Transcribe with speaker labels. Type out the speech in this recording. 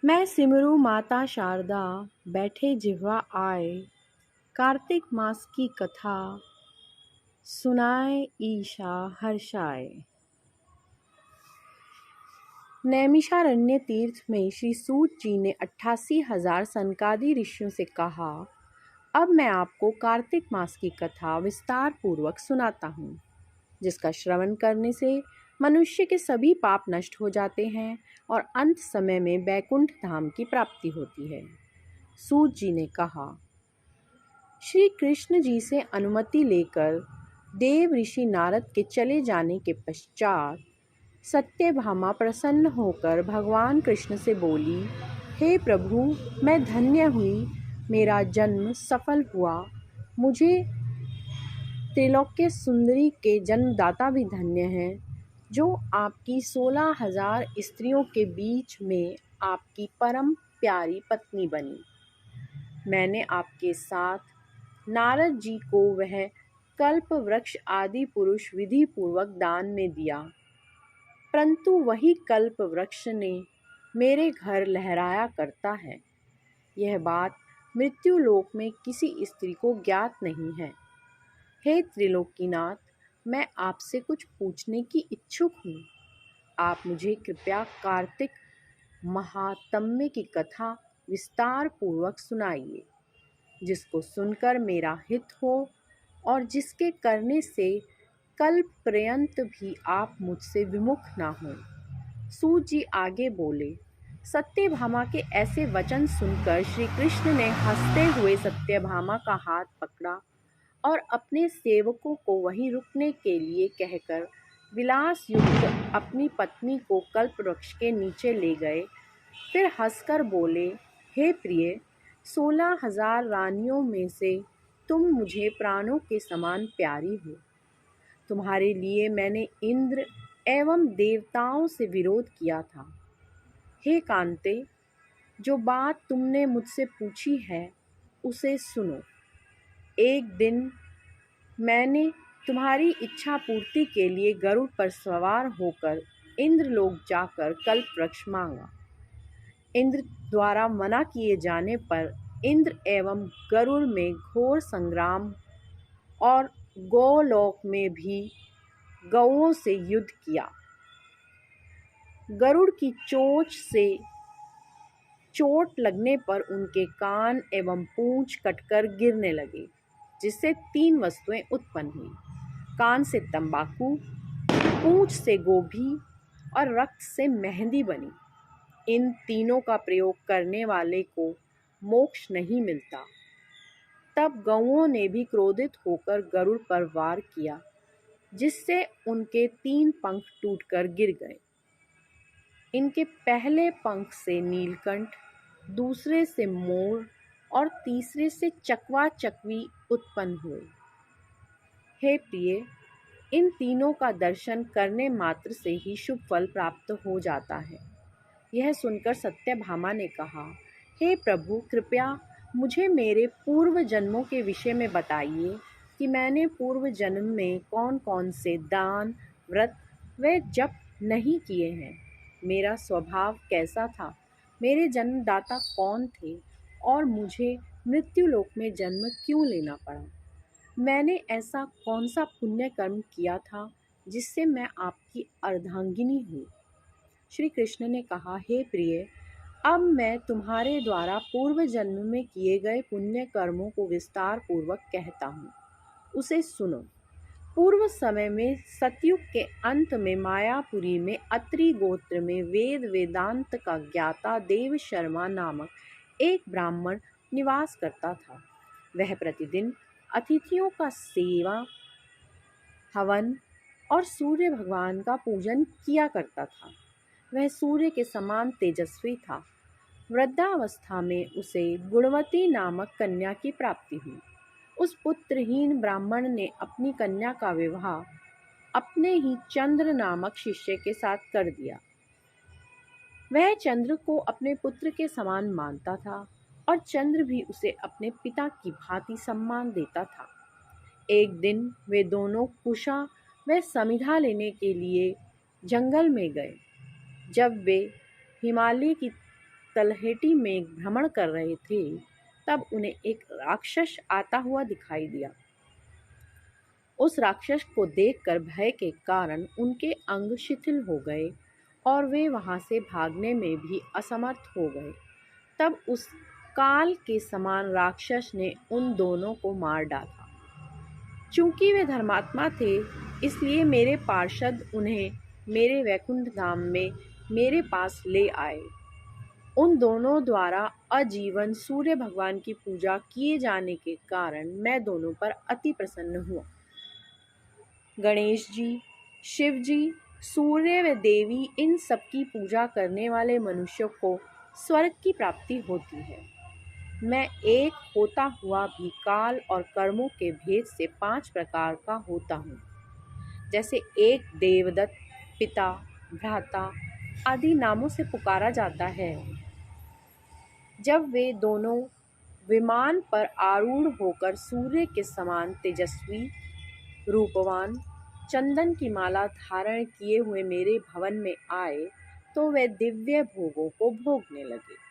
Speaker 1: मैं सिमरू माता शारदा, बैठे जिह्वा आए, कार्तिक मास की कथा सुनाए ईशा हर्षाए। नैमिषारण्य तीर्थ में श्री सूत जी ने 88,000 सनकादि ऋषियों से कहा, अब मैं आपको कार्तिक मास की कथा विस्तार पूर्वक सुनाता हूँ, जिसका श्रवण करने से मनुष्य के सभी पाप नष्ट हो जाते हैं और अंत समय में बैकुंठ धाम की प्राप्ति होती है। सूत जी ने कहा, श्री कृष्ण जी से अनुमति लेकर देव ऋषि नारद के चले जाने के पश्चात सत्यभामा प्रसन्न होकर भगवान कृष्ण से बोली, हे प्रभु, मैं धन्य हुई, मेरा जन्म सफल हुआ। मुझे त्रिलोक्य सुंदरी के जन्मदाता भी धन्य हैं, जो आपकी 16,000 स्त्रियों के बीच में आपकी परम प्यारी पत्नी बनी। मैंने आपके साथ नारद जी को वह कल्प वृक्ष आदि पुरुष विधि पूर्वक दान में दिया, परंतु वही कल्प वृक्ष ने मेरे घर लहराया करता है। यह बात मृत्यु लोक में किसी स्त्री को ज्ञात नहीं है। हे त्रिलोकीनाथ, मैं आपसे कुछ पूछने की इच्छुक हूँ। आप मुझे कृपया कार्तिक महात्म्य की कथा विस्तार पूर्वक सुनाइए, जिसको सुनकर मेरा हित हो और जिसके करने से कल्प पर्यंत भी आप मुझसे विमुख ना हों। सूत जी आगे बोले, सत्यभामा के ऐसे वचन सुनकर श्री कृष्ण ने हंसते हुए सत्यभामा का हाथ पकड़ा और अपने सेवकों को वहीं रुकने के लिए कहकर विलास युक्त अपनी पत्नी को कल्प वृक्ष के नीचे ले गए। फिर हंसकर बोले, हे प्रिय, 16,000 रानियों में से तुम मुझे प्राणों के समान प्यारी हो। तुम्हारे लिए मैंने इंद्र एवं देवताओं से विरोध किया था। हे कांते, जो बात तुमने मुझसे पूछी है उसे सुनो। एक दिन मैंने तुम्हारी इच्छा पूर्ति के लिए गरुड़ पर सवार होकर इंद्रलोक जाकर कल्प वृक्ष मांगा। इंद्र द्वारा मना किए जाने पर इंद्र एवं गरुड़ में घोर संग्राम और गोलोक में भी गौओं से युद्ध किया। गरुड़ की चोंच से चोट लगने पर उनके कान एवं पूंछ कटकर गिरने लगे, जिससे 3 वस्तुएं उत्पन्न हुई। कान से तंबाकू, पूंछ से गोभी और रक्त से मेहंदी बनी। इन तीनों का प्रयोग करने वाले को मोक्ष नहीं मिलता। तब गौओं ने भी क्रोधित होकर गरुड़ पर वार किया, जिससे उनके 3 पंख टूटकर गिर गए। इनके पहले पंख से नीलकंठ, दूसरे से मोर और तीसरे से चकवा चकवी उत्पन्न हुए। हे प्रिय, इन तीनों का दर्शन करने मात्र से ही शुभ फल प्राप्त हो जाता है। यह सुनकर सत्यभामा ने कहा, हे प्रभु, कृपया मुझे मेरे पूर्व जन्मों के विषय में बताइए कि मैंने पूर्व जन्म में कौन कौन से दान, व्रत व जप नहीं किए हैं। मेरा स्वभाव कैसा था, मेरे जन्मदाता कौन थे और मुझे मृत्युलोक में जन्म क्यों लेना पड़ा। मैंने ऐसा कौन सा पुण्य कर्म किया था जिससे मैं आपकी अर्धांगिनी हूँ। श्री कृष्ण ने कहा, हे प्रिय, अब मैं तुम्हारे द्वारा पूर्व जन्म में किए गए पुण्य कर्मों को विस्तार पूर्वक कहता हूँ, उसे सुनो। पूर्व समय में सतयुग के अंत में मायापुरी में अत्रि गोत्र में वेद वेदांत का ज्ञाता देव शर्मा नामक एक ब्राह्मण निवास करता था। वह प्रतिदिन अतिथियों का सेवा, हवन और सूर्य भगवान का पूजन किया करता था। वह सूर्य के समान तेजस्वी था। वृद्धावस्था में उसे गुणवती नामक कन्या की प्राप्ति हुई। उस पुत्रहीन ब्राह्मण ने अपनी कन्या का विवाह अपने ही चंद्र नामक शिष्य के साथ कर दिया। वह चंद्र को अपने पुत्र के समान मानता था और चंद्र भी उसे अपने पिता की भांति सम्मान देता था। एक दिन वे दोनों कुशा व समिधा लेने के लिए जंगल में गए। जब वे हिमालय की तलहटी में भ्रमण कर रहे थे, तब उन्हें एक राक्षस आता हुआ दिखाई दिया। उस राक्षस को देखकर भय के कारण उनके अंग शिथिल हो गए और वे वहां से भागने में भी असमर्थ हो गए। तब उस काल के समान राक्षस ने उन दोनों को मार डाला। चूंकि वे धर्मात्मा थे, इसलिए मेरे पार्षद उन्हें मेरे वैकुंठ धाम में मेरे पास ले आए। उन दोनों द्वारा आजीवन सूर्य भगवान की पूजा किए जाने के कारण मैं दोनों पर अति प्रसन्न हुआ। गणेश जी, शिव जी, सूर्य व देवी, इन सब की पूजा करने वाले मनुष्यों को स्वर्ग की प्राप्ति होती है। मैं एक होता हुआ भी काल और कर्मों के भेद से 5 प्रकार का होता हूँ। जैसे एक देवदत्त, पिता, भ्राता आदि नामों से पुकारा जाता है। जब वे दोनों विमान पर आरूढ़ होकर सूर्य के समान तेजस्वी, रूपवान, चंदन की माला धारण किए हुए मेरे भवन में आए, तो वे दिव्य भोगों को भोगने लगे।